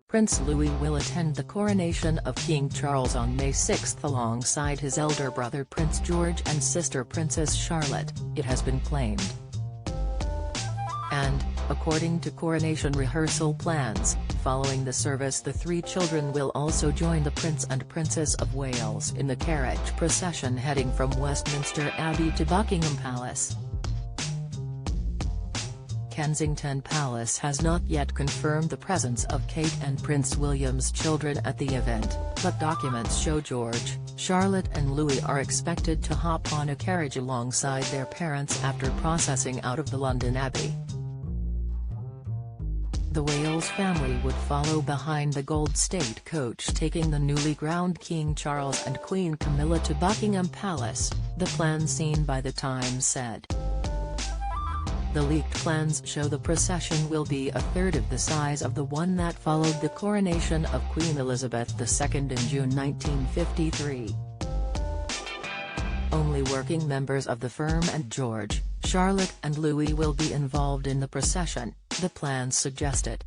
Prince Louis will attend the coronation of King Charles on May 6 alongside his elder brother Prince George and sister Princess Charlotte, it has been claimed. And, according to coronation rehearsal plans, following the service the three children will also join the Prince and Princess of Wales in the carriage procession heading from Westminster Abbey to Buckingham Palace. Kensington Palace has not yet confirmed the presence of Kate and Prince William's children at the event, but documents show George, Charlotte and Louis are expected to hop on a carriage alongside their parents after processing out of the London Abbey. The Wales family would follow behind the Gold State coach taking the newly crowned King Charles and Queen Camilla to Buckingham Palace, the plan seen by The Times said. The leaked plans show the procession will be a third of the size of the one that followed the coronation of Queen Elizabeth II in June 1953. Only working members of the firm and George, Charlotte and Louis will be involved in the procession, the plans suggested.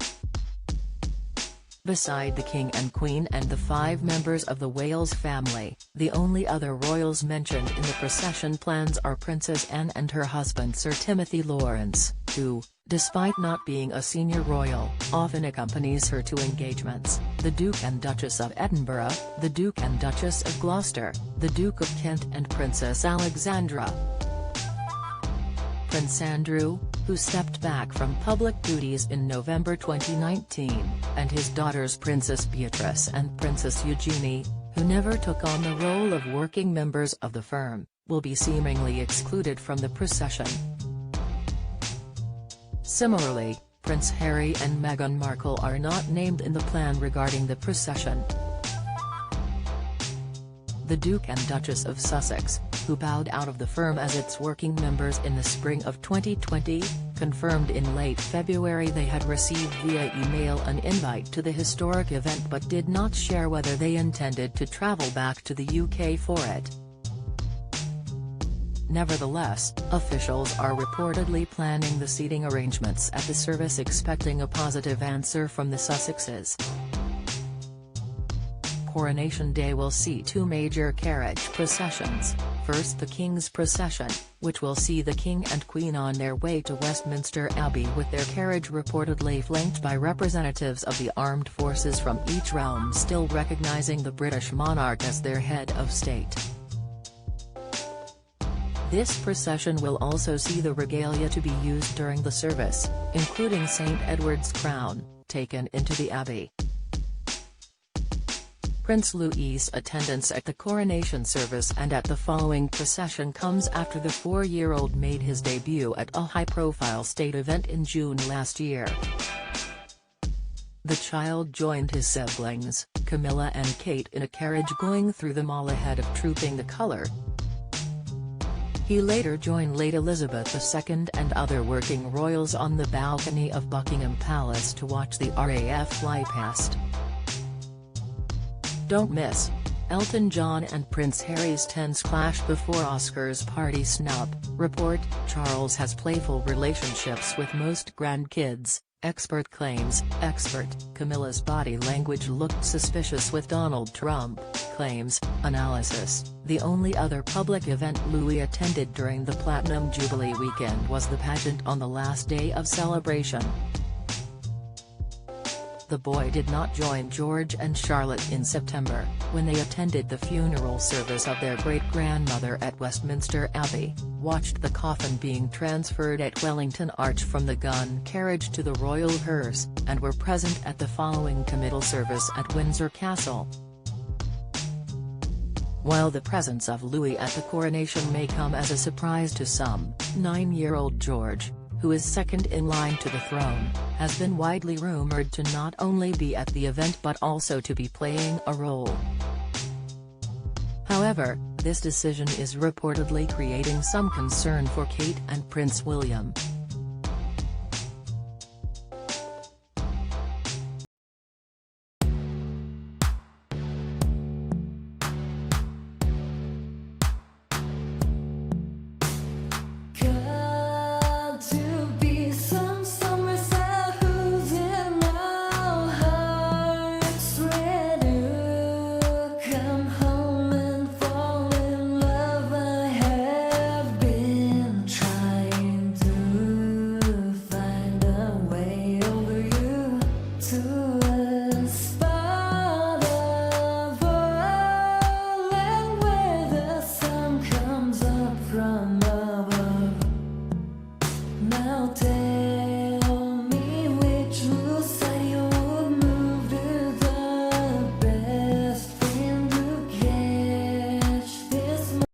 Beside the King and Queen and the 5 members of the Wales family, the only other royals mentioned in the procession plans are Princess Anne and her husband Sir Timothy Lawrence, who, despite not being a senior royal, often accompanies her to engagements, the Duke and Duchess of Edinburgh, the Duke and Duchess of Gloucester, the Duke of Kent and Princess Alexandra. Prince Andrew, who stepped back from public duties in November 2019, and his daughters Princess Beatrice and Princess Eugenie, who never took on the role of working members of the firm, will be seemingly excluded from the procession. Similarly, Prince Harry and Meghan Markle are not named in the plan regarding the procession. The Duke and Duchess of Sussex, who bowed out of the firm as its working members in the spring of 2020, confirmed in late February they had received via email an invite to the historic event but did not share whether they intended to travel back to the UK for it. Nevertheless, officials are reportedly planning the seating arrangements at the service expecting a positive answer from the Sussexes. Coronation Day will see 2 major carriage processions, first the King's procession, which will see the King and Queen on their way to Westminster Abbey with their carriage reportedly flanked by representatives of the armed forces from each realm still recognizing the British monarch as their head of state. This procession will also see the regalia to be used during the service, including St Edward's crown, taken into the Abbey. Prince Louis's attendance at the coronation service and at the following procession comes after the 4-year-old made his debut at a high-profile state event in June last year. The child joined his siblings, Camilla and Kate, in a carriage going through the mall ahead of trooping the colour. He later joined late Elizabeth II and other working royals on the balcony of Buckingham Palace to watch the RAF fly past. Don't miss: Elton John and Prince Harry's tense clash before Oscars party snub. Report: Charles has playful relationships with most grandkids, expert claims. Expert: Camilla's body language looked suspicious with Donald Trump, claims. Analysis: the only other public event Louis attended during the Platinum Jubilee weekend was the pageant on the last day of celebration. The boy did not join George and Charlotte in September, when they attended the funeral service of their great-grandmother at Westminster Abbey, watched the coffin being transferred at Wellington Arch from the gun carriage to the royal hearse, and were present at the following committal service at Windsor Castle. While the presence of Louis at the coronation may come as a surprise to some, 9-year-old George, who is second in line to the throne, has been widely rumored to not only be at the event but also to be playing a role. However, this decision is reportedly creating some concern for Kate and Prince William. melted.